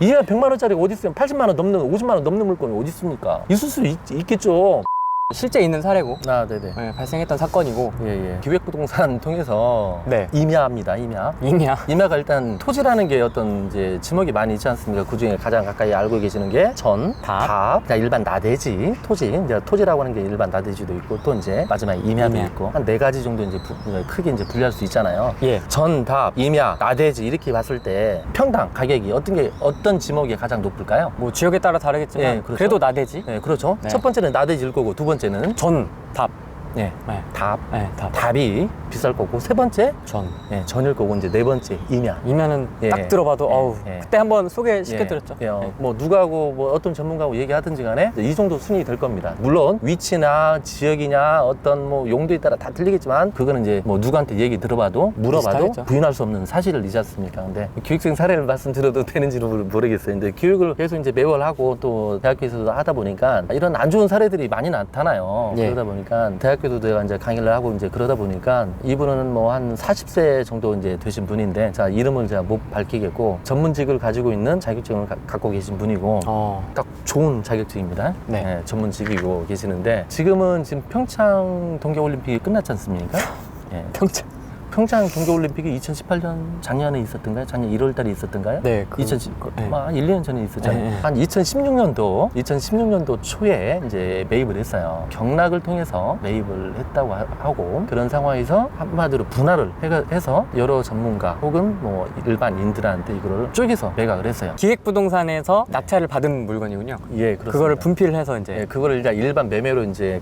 이해가 100만 원짜리가 어디 있어요? 80만 원 넘는 50만 원 넘는 물건이 어디 있습니까? 있을 수 있겠죠. 실제 있는 사례고 아, 네네. 네, 발생했던 사건이고. 예. 기획부동산 통해서 네. 임야입니다. 임야. 임야가 일단 토지라는 게 어떤 이제 지목이 많이 있지 않습니까? 그 중에 가장 가까이 알고 계시는 게 전, 답, 그러니까 일반 나대지, 토지. 이제 토지라고 하는 게 일반 나대지도 있고 또 이제 마지막에 임야도 있고 한 4가지 정도 이제 크게 이제 분리할 수 있잖아요. 예. 전, 답, 임야, 나대지 이렇게 봤을 때 평당 가격이 어떤 지목이 가장 높을까요? 뭐 지역에 따라 다르겠지만 예, 그렇죠. 그래도 나대지. 네, 그렇죠. 네. 첫 번째는 나대지일 거고 두 번째는 전, 답. 네, 네. 답. 네, 답. 답이 비쌀 거고 세 번째 전. 네, 전일 거고 이제 네 번째 임야. 임야는 예. 딱 들어봐도 어우 그때 한번 소개시켜드렸죠. 뭐 누가하고 뭐 어떤 전문가하고 얘기하든지 간에 이 정도 순위 될 겁니다. 물론 위치나 지역이냐 어떤 뭐 용도에 따라 다 틀리겠지만 그거는 이제 뭐 누구한테 얘기 들어봐도 물어봐도 비슷하겠죠. 부인할 수 없는 사실이지 않습니까? 근데 교육생 사례를 말씀드려도 되는지는 모르겠어요. 근데 교육을 계속 이제 매월 하고 또 대학교에서도 하다 보니까 이런 안 좋은 사례들이 많이 나타나요. 예. 그러다 보니까 대학교도 내가 이제 강의를 하고 이제 그러다 보니까 이분은 뭐 한 40세 정도 이제 되신 분인데 자 이름을 제가 못 밝히겠고 전문직을 가지고 있는 자격증을 갖고 계신 분이고 딱 좋은 자격증입니다. 네. 네, 전문직이고 계시는데 지금은 지금 평창 동계올림픽이 끝났지 않습니까? 예. 평창 동계올림픽이 2018년 작년에 있었던가요? 작년 1월 달에 있었던가요? 네. 2010, 네. 한 1, 2년 전에 있었잖아요. 네. 한 2016년도 초에 이제 매입을 했어요. 경락을 통해서 매입을 했다고 하고 그런 상황에서 한마디로 분할을 해서 여러 전문가 혹은 뭐 일반인들한테 이거를 쪼개서 매각을 했어요. 기획부동산에서 낙찰을 받은 물건이군요. 예, 그렇습니다. 그거를 분필을 해서 이제 예, 그거를 이제 일반 매매로 이제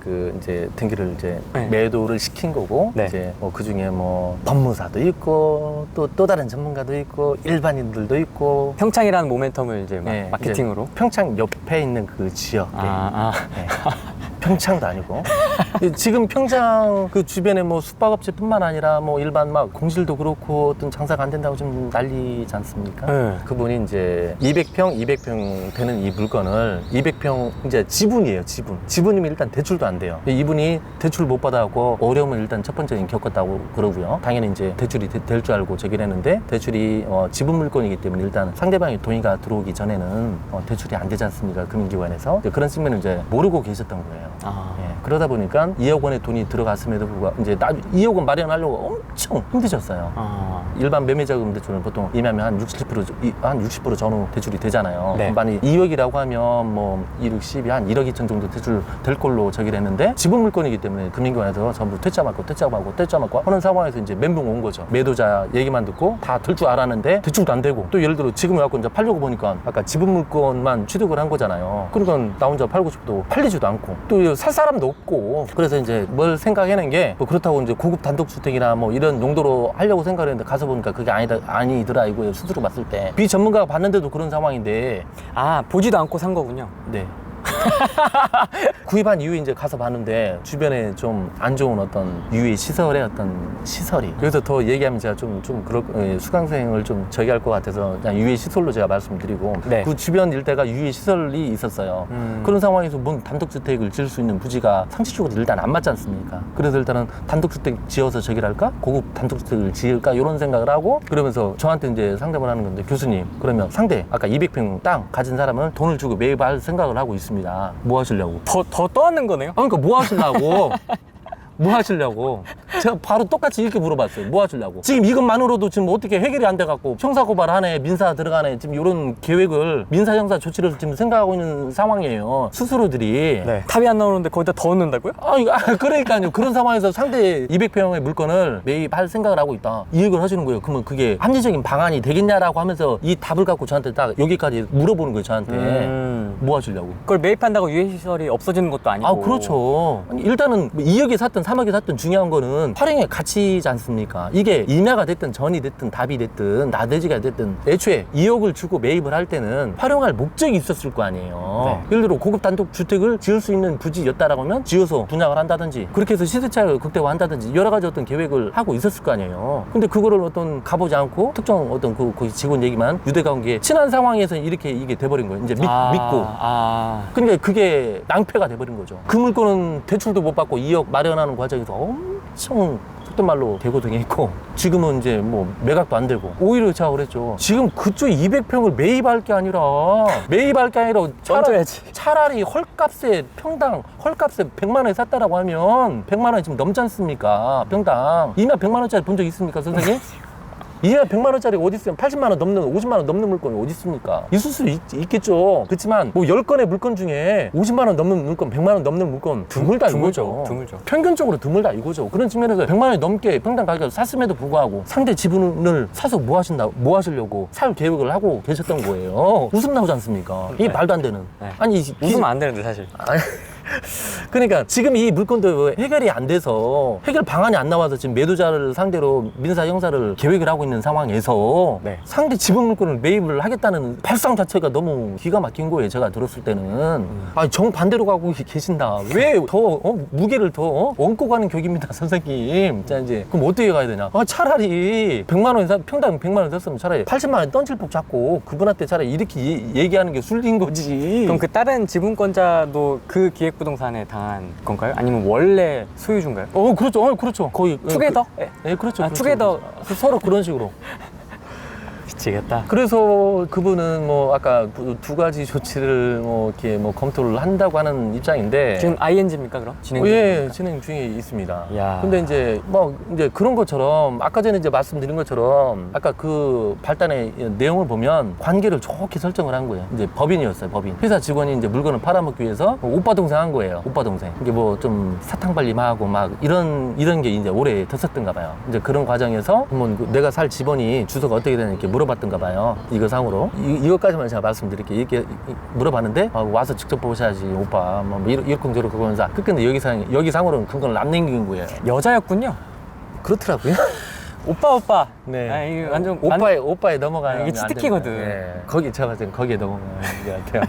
등기를 이제 네. 매도를 시킨 거고 네. 이제 뭐 그 중에 뭐 법무사도 있고 또 다른 전문가도 있고 일반인들도 있고 평창이라는 모멘텀을 이제 막 예, 마케팅으로 이제 평창 옆에 있는 그 지역 네. 평창도 아니고 지금 평창 그 주변에 뭐 숙박업체뿐만 아니라 뭐 일반 막 공실도 그렇고 어떤 장사가 안 된다고 좀 난리지 않습니까? 네. 그분이 이제 200평 되는 이 물건을 200평 이제 지분이에요. 지분이면 일단 대출도 안 돼요. 이분이 대출 못 받아갖고 어려움을 일단 첫 번째는 겪었다고 그러고요. 당연히 이제 대출이 될 줄 알고 저기를 했는데 대출이 지분 물건이기 때문에 일단 상대방의 돈이가 들어오기 전에는 대출이 안 되지 않습니까? 금융기관에서 그런 측면을 이제 모르고 계셨던 거예요. 예, 그러다 보니까 2억 원의 돈이 들어갔음에도 불구하고 이제 2억 원 마련하려고 엄청 힘드셨어요. 일반 매매자금 대출은 보통 임하면 한 60% 전후 대출이 되잖아요. 네. 만약 2억이라고 하면 뭐 1, 6, 10이 한 1억 2천 정도 대출 될 걸로 저기를 했는데 지분 물건이기 때문에 금융기관에서 전부 퇴짜 맞고 하는 상황에서 이제 멘붕 온 거죠. 매도자 얘기만 듣고 다 될 줄 알았는데 대출도 안 되고 또 예를 들어 지금 갖고 이제 팔려고 보니까 아까 지분 물건만 취득을 한 거잖아요. 그러니까 나 혼자 팔고 싶어도 팔리지도 않고 또 살 사람도 없고 그래서 이제 뭘 생각해낸 게 뭐 그렇다고 이제 고급 단독주택이나 뭐 이런 용도로 하려고 생각했는데 가서 보니까 그게 아니더라 이거예요. 스스로 봤을 때 비전문가가 봤는데도 그런 상황인데 보지도 않고 산 거군요. 네. 구입한 이후에 이제 가서 봤는데 주변에 좀 안 좋은 어떤 유해 시설의 어떤 시설이 그래서 더 얘기하면 제가 좀 수강생을 좀 저기할 것 같아서 그냥 유해 시설로 제가 말씀드리고 네. 그 주변 일대가 유해 시설이 있었어요. 그런 상황에서 뭔 단독주택을 지을 수 있는 부지가 상식적으로 일단 안 맞지 않습니까? 그래서 일단은 단독주택 지어서 저기를 할까? 고급 단독주택을 지을까? 이런 생각을 하고 그러면서 저한테 이제 상담을 하는 건데 교수님 그러면 상대 아까 200평 땅 가진 사람은 돈을 주고 매입할 생각을 하고 있습니다. 뭐 하시려고? 더 떠안는 거네요? 그러니까 뭐 하시려고? 뭐 하시려고? 제가 바로 똑같이 이렇게 물어봤어요. 뭐 하시려고? 지금 이것만으로도 지금 어떻게 해결이 안 돼갖고 형사고발하네, 민사 들어가네, 지금 이런 계획을 민사 형사 조치를 지금 생각하고 있는 상황이에요. 스스로들이. 네. 탑이 안 나오는데 거기다 더 넣는다고요? 그러니까요. 그런 상황에서 상대 200평의 물건을 매입할 생각을 하고 있다. 이 얘기를 하시는 거예요. 그러면 그게 합리적인 방안이 되겠냐라고 하면서 이 답을 갖고 저한테 딱 여기까지 물어보는 거예요. 저한테. 뭐 하시려고? 그걸 매입한다고 유해시설이 없어지는 것도 아니고. 그렇죠. 아니, 일단은 2억에 샀든 3억에 샀든 중요한 거는 활용의 가치지 않습니까? 이게 임야가 됐든 전이 됐든 답이 됐든 나대지가 됐든 애초에 2억을 주고 매입을 할 때는 활용할 목적이 있었을 거 아니에요. 네. 예를 들어 고급 단독주택을 지을 수 있는 부지였다라고 하면 지어서 분양을 한다든지 그렇게 해서 시세차익을 극대화한다든지 여러 가지 어떤 계획을 하고 있었을 거 아니에요. 근데 그거를 어떤 가보지 않고 특정 어떤 그 직원 얘기만 유대관계 친한 상황에서 이렇게 이게 돼버린 거예요. 이제 믿고. 그러니까 그게 낭패가 돼버린 거죠. 그 물건은 대출도 못 받고 2억 마련하는 과정에서 엄청 속된 말로 대고등에 있고 지금은 이제 뭐 매각도 안 되고 오히려 제가 그랬죠. 지금 그쪽 200평을 매입할 게 아니라 던져야지. 차라리 헐값에 평당 헐값에 100만 원에 샀다라고 하면 100만 원이 지금 넘지 않습니까? 평당 2만 100만 원짜리 본 적 있습니까, 선생님? 2만 100만 원짜리 어디 있어요? 80만 원 넘는 50만 원 넘는 물건이 어디 있습니까? 있을 수 있겠죠. 그렇지만 뭐 10건의 물건 중에 50만 원 넘는 물건, 100만 원 넘는 물건 드물다 이거죠. 드물죠. 평균적으로 드물다 이거죠. 그런 측면에서 100만 원이 넘게 평당 가격을 샀음에도 불구하고 상대 지분을 사서 뭐 하시려고 살 계획을 하고 계셨던 거예요. 웃음 나오지 않습니까? 이게 네. 말도 안 되는. 네. 아니 웃으면 안 되는데 사실. 아니, 그러니까 지금 이 물건도 해결이 안 돼서 해결 방안이 안 나와서 지금 매도자를 상대로 민사 형사를 계획을 하고 있는 상황에서 네. 상대 지분 물건을 매입을 하겠다는 발상 자체가 너무 기가 막힌 거예요. 제가 들었을 때는 아니 정반대로 가고 계신다. 왜 더 무게를 더 얹고 가는 격입니다, 선생님. 자 이제 그럼 어떻게 가야 되냐? 차라리 100만 원 평당 100만 원 샀으면 차라리 80만 원 던질폭 잡고 그분한테 차라리 이렇게 얘기하는 게 술린 거지. 그럼 그 다른 지분권자도 그 기획부동산에 당한 건가요? 아니면 원래 소유주인가요? 그렇죠. 그렇죠. 거의 투게더? 네, 그렇죠. 아, 그렇죠. 투게더. 서로 그런 식으로. 미치겠다. 그래서 그분은 뭐 아까 두 가지 조치를 뭐 이렇게 뭐 검토를 한다고 하는 입장인데 지금 ING입니까 그럼? 진행 중입니까? 예, 진행 중에 있습니다. 야. 근데 이제 뭐 이제 그런 것처럼 아까 전에 이제 말씀드린 것처럼 아까 그 발단의 내용을 보면 관계를 좋게 설정을 한 거예요. 이제 법인이었어요, 법인. 회사 직원이 이제 물건을 팔아먹기 위해서 오빠 동생 한 거예요. 오빠 동생. 이게 뭐 좀 사탕 발림하고 막 이런 게 이제 오래 됐었던가 봐요. 이제 그런 과정에서 뭐 내가 살 집원이 주소가 어떻게 되는지 이렇게 물어봤던가 봐요. 이거 상으로. 이것까지만 제가 말씀드릴게요. 이렇게 물어봤는데 와서 직접 보셔야지 오빠. 뭐 이렇쿵저렇쿵 하면서 끝근데 여기상으로는 그건 안 남긴 거예요. 여자였군요. 그렇더라고요. 오빠. 네. 아, 이거 완전 오빠에 넘어가는 이게 치트키거든. 네. 거기 제가 봤을 땐 거기에 넘어가는 것 같아요.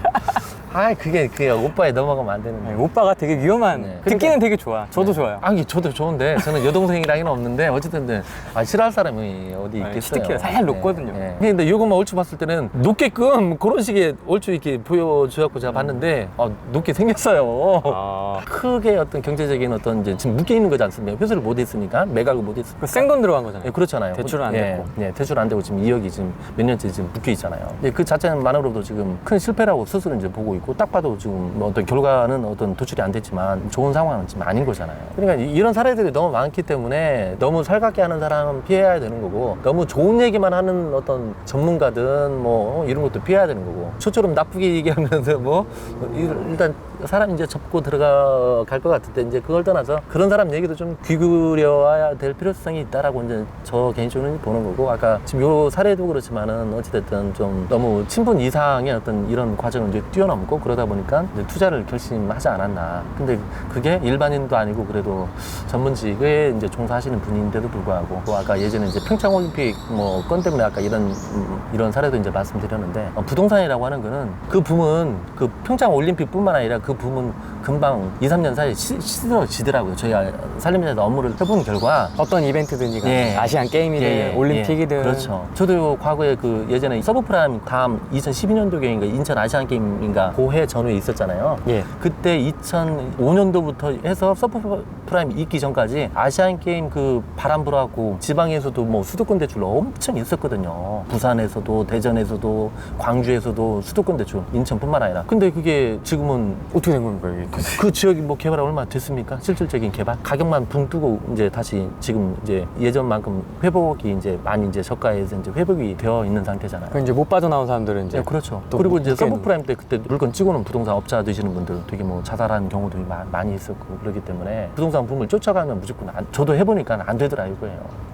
그게 오빠에 넘어가면 안 되는 아니, 거예요. 오빠가 되게 위험한. 네. 듣기는 되게 좋아. 저도 좋아요. 아니 저도 좋은데 저는 여동생이랑은 없는데 어쨌든 싫어할 사람이 어디 있겠어요. 치트키를 살살 높거든요. 근데 이것만 얼추 봤을 때는 높게끔 그런 식의 얼추 이렇게 보여줘갖고 제가 봤는데 높게 생겼어요. 아. 크게 어떤 경제적인 어떤 이제 지금 묶여 있는 거지 않습니까? 회수를 못 했으니까 매각을 못 했으니까. 생돈 들어간 거잖아요. 예, 그렇잖아요. 대출은 안 예, 됐고. 예, 대출 안 되고 지금 2억이 지금 몇 년째 지금 묶여 있잖아요. 근데 그 자체만으로도 지금 큰 실패라고 스스로 이제 보고 있고 딱 봐도 지금 뭐 어떤 결과는 어떤 도출이 안 됐지만 좋은 상황은 지금 아닌 거잖아요. 그러니까 이런 사례들이 너무 많기 때문에 너무 살갑게 하는 사람은 피해야 되는 거고 너무 좋은 얘기만 하는 어떤 전문가든 뭐 이런 것도 피해야 되는 거고 저처럼 나쁘게 얘기하면서 뭐 일단 사람 이제 접고 들어갈 것 같은데 이제 그걸 떠나서 그런 사람 얘기도 좀 귀gl여야 될 필요성이 있다라고 이제 저 개인적으로 보는 거고 아까 지금 요 사례도 그렇지만은 어찌됐든 좀 너무 친분 이상의 어떤 이런 과정을 이제 뛰어넘고 그러다 보니까 이제 투자를 결심하지 않았나. 근데 그게 일반인도 아니고 그래도 전문직에 이제 종사하시는 분인데도 불구하고 또 아까 예전에 이제 평창올림픽 뭐 건 때문에 아까 이런 사례도 이제 말씀드렸는데 부동산이라고 하는 거는 그 붐은 그 평창올림픽뿐만 아니라 그 붐은 금방 2, 3년 사이에 시들어지더라고요. 저희가 산림자에서 업무를 해본 결과 어떤 이벤트든지 예. 아시안 게임이든 올림픽이든 그렇죠. 저도 과거에 그 예전에 서브프라임 다음 2012년도경인가 인천 아시안 게임인가 고해 전후에 있었잖아요. 예. 그때 2005년도부터 해서 서브프라임 있기 전까지 아시안 게임 그 바람 불어갖고 지방에서도 뭐 수도권 대출 엄청 있었거든요. 부산에서도 대전에서도 광주에서도 수도권 대출 인천뿐만 아니라. 근데 그게 지금은 어떻게 된 겁니까 이게? 그 지역이 뭐 개발 얼마 됐습니까? 실질적인 개발 가격만 붕 뜨고 이제 다시 지금 이제 예전만큼 회복이 이제 많이 이제 저가에서 이제 회복이 되어 있는 상태잖아요. 그 이제 못 빠져나온 사람들은 이제 네, 그렇죠. 또 그리고 이제 묶여 있는 서브프라임 때 그때 물건 찍어놓은 부동산 업자 되시는 분들 되게 뭐 자살한 경우도 많이 있었고 그렇기 때문에 부동산 붐을 쫓아가면 무조건 저도 해보니까 안 되더라 이거예요.